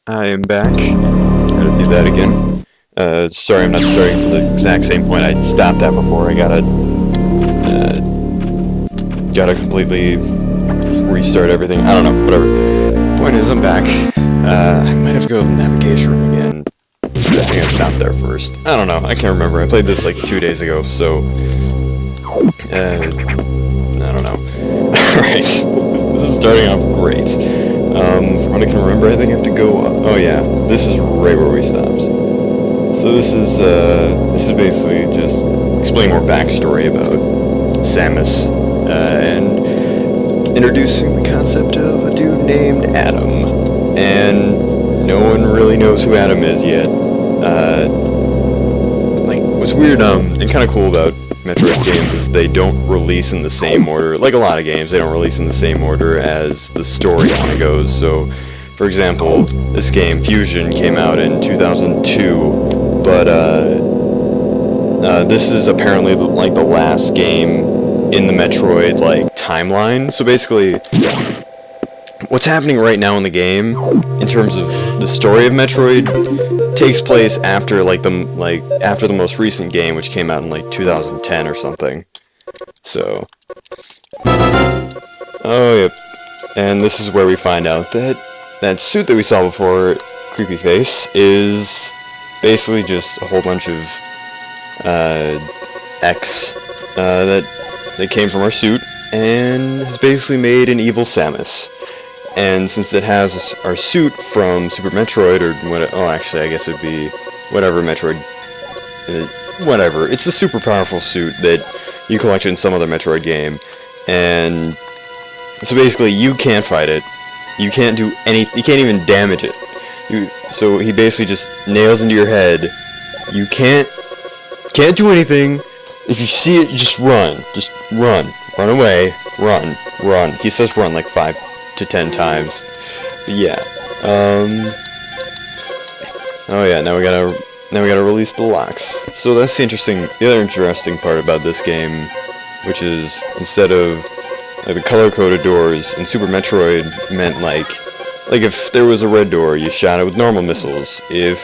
I am back. Gotta do that again. Sorry I'm not starting from the exact same point I stopped at before. I gotta completely restart everything. I don't know, whatever. Point is, I'm back. I might have to go to the navigation room again. I think I stopped there first. I don't know, I can't remember. I played this like 2 days ago, so... I don't know. Alright, this is starting off great. From what I can remember, I think I have to go... oh yeah, this is right where we stopped. So this is basically just explaining more backstory about Samus, and introducing the concept of a dude named Adam. And no one really knows who Adam is yet. Like, what's weird, and kind of cool about Metroid games is they don't release in the same order. Like a lot of games, they don't release in the same order as the story kind of goes. So, for example, this game, Fusion, came out in 2002, but this is apparently like the last game in the Metroid like timeline. So basically, what's happening right now in the game, in terms of the story of Metroid, takes place after after the most recent game, which came out in like 2010 or something. So, oh yep, and this is where we find out that that suit that we saw before, Creepy Face, is basically just a whole bunch of X that came from our suit, and has basically made an evil Samus. And since it has our suit from Super Metroid, or what? Oh, actually, I guess it'd be whatever Metroid. Whatever. It's a super powerful suit that you collected in some other Metroid game, and so basically you can't fight it. You can't do any. You can't even damage it. So he basically just nails into your head. You can't do anything. If you see it, just run. Just run. Run away. Run. Run. He says run like 5 to 10 times. But yeah. Oh yeah. Now we gotta release the locks. So that's the other interesting part about this game, which is instead of like the color-coded doors in Super Metroid meant like if there was a red door, you shot it with normal missiles. If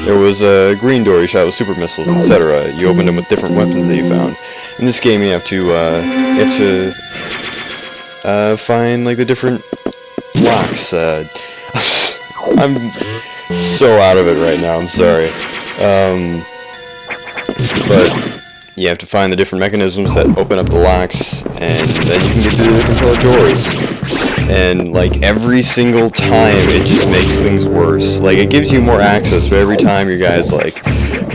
there was a green door, you shot it with super missiles, etc. You opened them with different weapons that you found. In this game, you have to find like the different locks. I'm so out of it right now. I'm sorry. But you have to find the different mechanisms that open up the locks, and then you can get through the controller doors. And like every single time, it just makes things worse. Like it gives you more access, but every time your guy's like,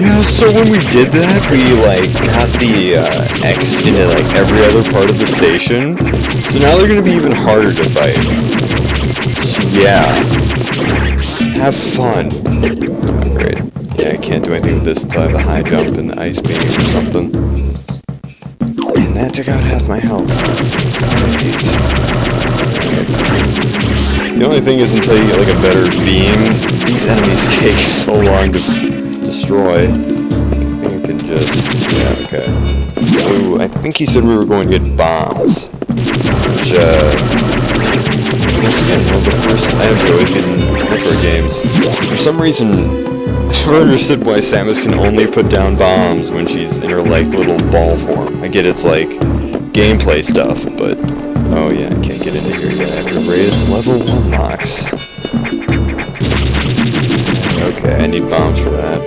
yeah, so when we did that, we like got the X into like every other part of the station. So now they're gonna be even harder to fight. So yeah, have fun. Oh, great. Yeah, I can't do anything with this until I have a high jump and the ice beam or something. And that took out half my health. The only thing is, until you get like a better beam, these enemies take so long to destroy. I think I can just... yeah, okay. So, I think he said we were going to get bombs. Which, once again, one of the first items you always get in Metroid games. For some reason, I never understood why Samus can only put down bombs when she's in her, like, little ball form. I get it's, like, gameplay stuff, but... oh yeah, I can't get into here yet. I have to raise level 1 locks. Okay, I need bombs for that.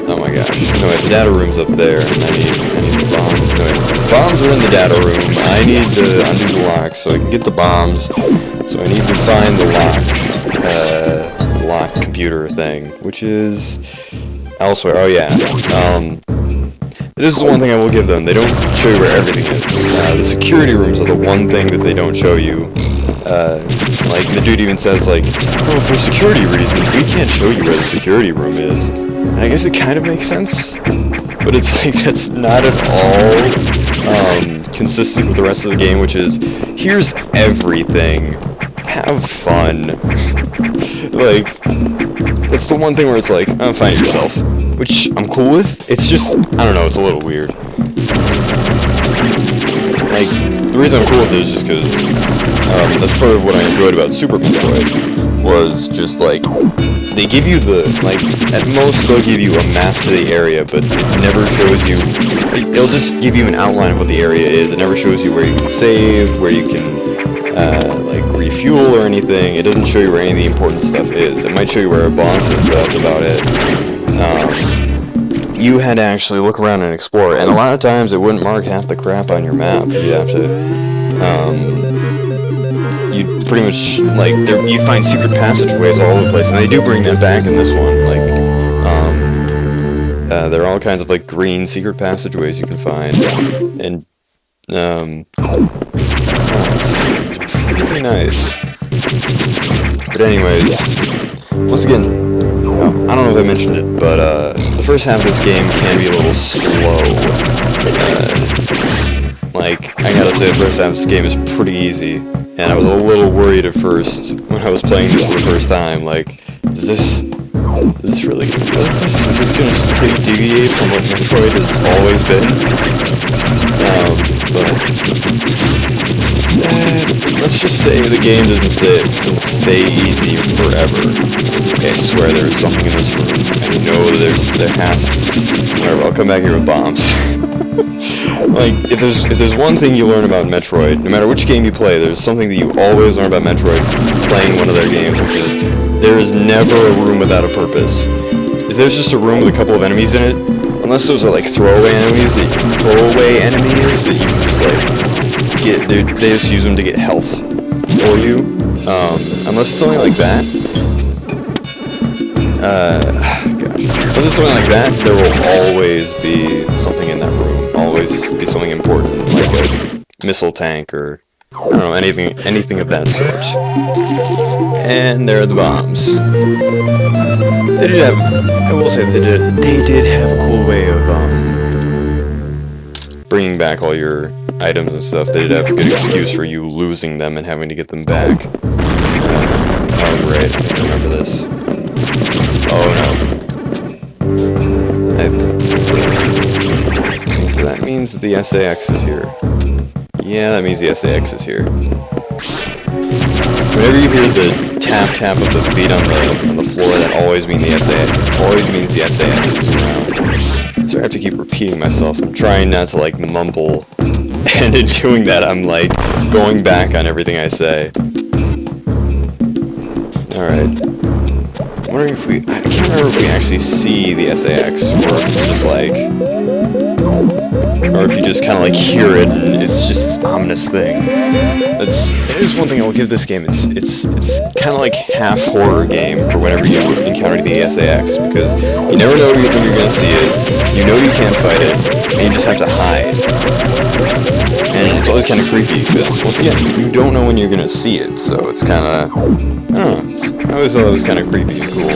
Oh my gosh. No, wait, the data room's up there, and I need the bombs. No, wait, the bombs are in the data room. I need to undo the locks so I can get the bombs. So I need to find the lock computer thing, which is elsewhere. Oh yeah. This is the one thing I will give them. They don't show you where everything is. The security rooms are the one thing that they don't show you. Like, the dude even says, like, oh, for security reasons, we can't show you where the security room is. And I guess it kind of makes sense, but it's like, that's not at all consistent with the rest of the game, which is, here's everything. Have fun. Like, it's the one thing where it's like, oh, find it yourself. Which I'm cool with. It's just, I don't know, it's a little weird. Like, the reason I'm cool with it is just because that's part of what I enjoyed about Super Metroid, was just like, they give you the, like, at most they'll give you a map to the area, but it never shows you, it'll just give you an outline of what the area is. It never shows you where you can save, where you can, like, refuel or anything. It doesn't show you where any of the important stuff is. It might show you where a boss is, but that's about it. You had to actually look around and explore, and a lot of times it wouldn't mark half the crap on your map. You'd have to, you'd pretty much, like, you find secret passageways all over the place, and they do bring that back in this one. Like, there are all kinds of, like, green secret passageways you can find, and, it's pretty nice. But anyways, once again, I don't know if I mentioned it, but, the first half of this game can be a little slow. Like, I gotta say, the first half of this game is pretty easy, and I was a little worried at first when I was playing this for the first time. Like, is this really gonna be like this? Is this gonna just completely deviate from what Metroid has always been? But let's just say the game doesn't stay easy forever. Okay, I swear there's something in this room. I know there has to be. Whatever, I'll come back here with bombs. Like, if there's one thing you learn about Metroid, no matter which game you play, there's something that you always learn about Metroid playing one of their games, which is, there is never a room without a purpose. If there's just a room with a couple of enemies in it, unless those are like throwaway enemies that you can just like get, they just use them to get health for you. Unless it's something like that. Gosh. Unless it's something like that, there will always be something in that room. Always be something important, like a missile tank or, I don't know, anything of that sort. And there are the bombs. They did have, I will say, they did have a cool way of, bringing back all your items and stuff. They did have a good excuse for you losing them and having to get them back. Oh great, I remember this. Oh no. That means that the SAX is here. Yeah, that means the SAX is here. Whenever you hear the tap of the feet on the floor, that always means the SAX. Always means the SAX is around. So I have to keep repeating myself. I'm trying not to like mumble, and in doing that, I'm like going back on everything I say. All right. I'm wondering if I can't remember if we actually see the SAX, or if it's just like, or if you just kind of like hear it and it's just this ominous thing. That is one thing I'll give this game. It's kind of like half horror game for whenever you encounter the SAX, because you never know when you're gonna see it. You know you can't fight it, and you just have to hide. And it's always kind of creepy because once again, you don't know when you're gonna see it, so it's kind of, I don't know. I always thought it was kind of creepy and cool.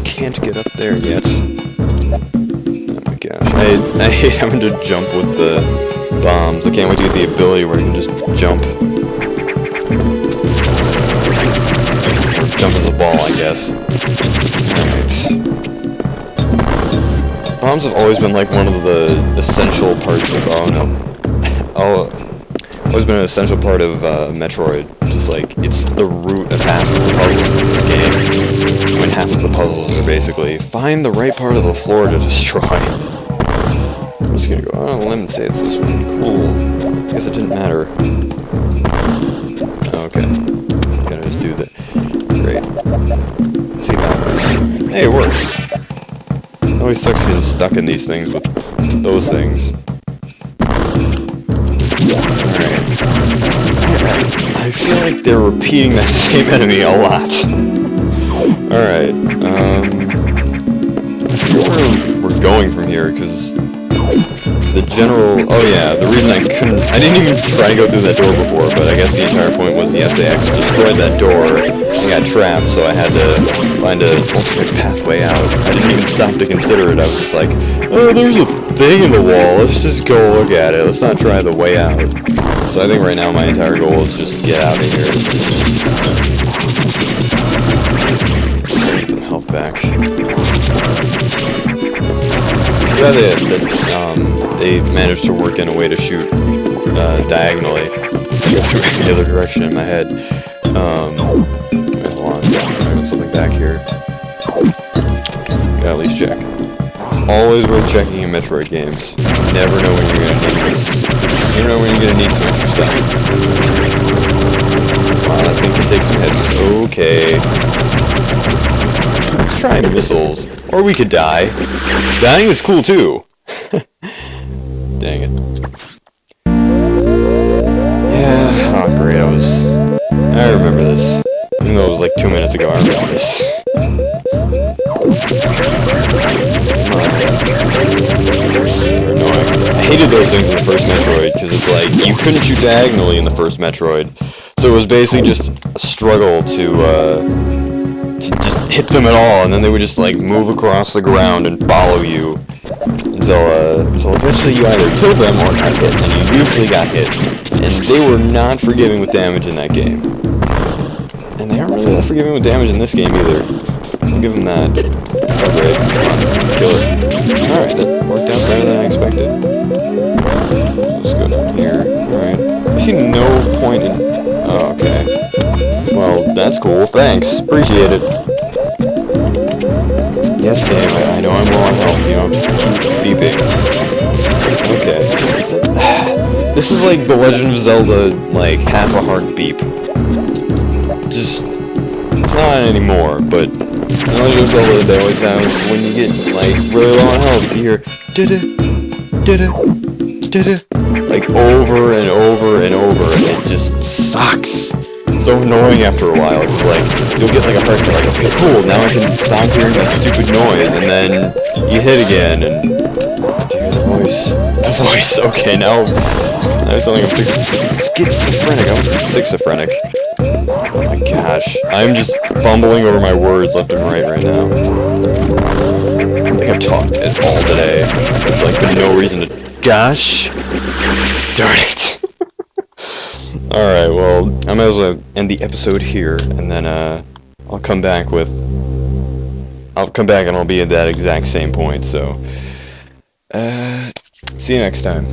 Can't get up there yet. Gosh, I hate having to jump with the bombs. I can't wait to get the ability where you can just jump. Or jump as a ball, I guess. Alright. Bombs have always been like one of the essential parts of, always been an essential part of Metroid. Just like, it's the root of half of the puzzles in this game. When half of the puzzles are basically, find the right part of the floor to destroy. I'm just gonna go on a limb and say it's this one. Cool. I guess it didn't matter. Okay. Gotta just do that. Great. Let's see if that works. Hey, it works. It always sucks getting stuck in these things with those things. Alright. I feel like they're repeating that same enemy a lot. Alright. I forget where we're going from here, because the general, oh yeah, the reason I didn't even try to go through that door before, but I guess the entire point was the SAX destroyed that door and got trapped, so I had to find an alternate pathway out. I didn't even stop to consider it. I was just like, oh, there's a thing in the wall, let's just go look at it, let's not try the way out. So I think right now my entire goal is just get out of here. Get some health back. Yeah, they managed to work in a way to shoot diagonally. It goes the other direction in my head. Wait, hold on. I got something back here. Gotta at least check. It's always worth checking in Metroid games. You never know when you're gonna need this. You never know when you're gonna need some extra stuff. Wow, that thing can take some hits. Okay. Let's try missiles. Or we could die. Dying is cool too. Dang it. Yeah, oh great, I remember this. Even though it was like 2 minutes ago, I remember this. They're annoying. I hated those things in the first Metroid, because it's like, you couldn't shoot diagonally in the first Metroid. So it was basically just a struggle to just hit them at all, and then they would just like move across the ground and follow you until eventually you either killed them or got hit, and you usually got hit. And they were not forgiving with damage in that game. And they aren't really that forgiving with damage in this game either. I'll give them that. Oh great, come on, kill it. Alright, that worked out better than I expected. Let's go down here. Alright. I see no point in... Oh, okay. Well, that's cool. Thanks. Appreciate it. Yes, game. I know I'm low on health. You know, keep beeping. Okay. This is like The Legend of Zelda, like, half a heart beep. Just... It's not anymore, but... In The Legend of Zelda, they always have, when you get, like, really low on health, you hear... Da-da, da-da, da-da, like, over and over and over, and it just sucks. So annoying after a while. It's like, you'll get like a heart, you're like, okay, cool, now I can stop hearing that stupid noise, and then you hit again, and... Do you hear the voice? The voice, okay, now I sound like I'm schizophrenic. I was schizophrenic. Oh my gosh. I'm just fumbling over my words left and right now. I don't think I've talked at all today. There's like been no reason to... Gosh! Darn it! Alright, well, I might as well end the episode here, and then, I'll come back and I'll be at that exact same point, so, see you next time.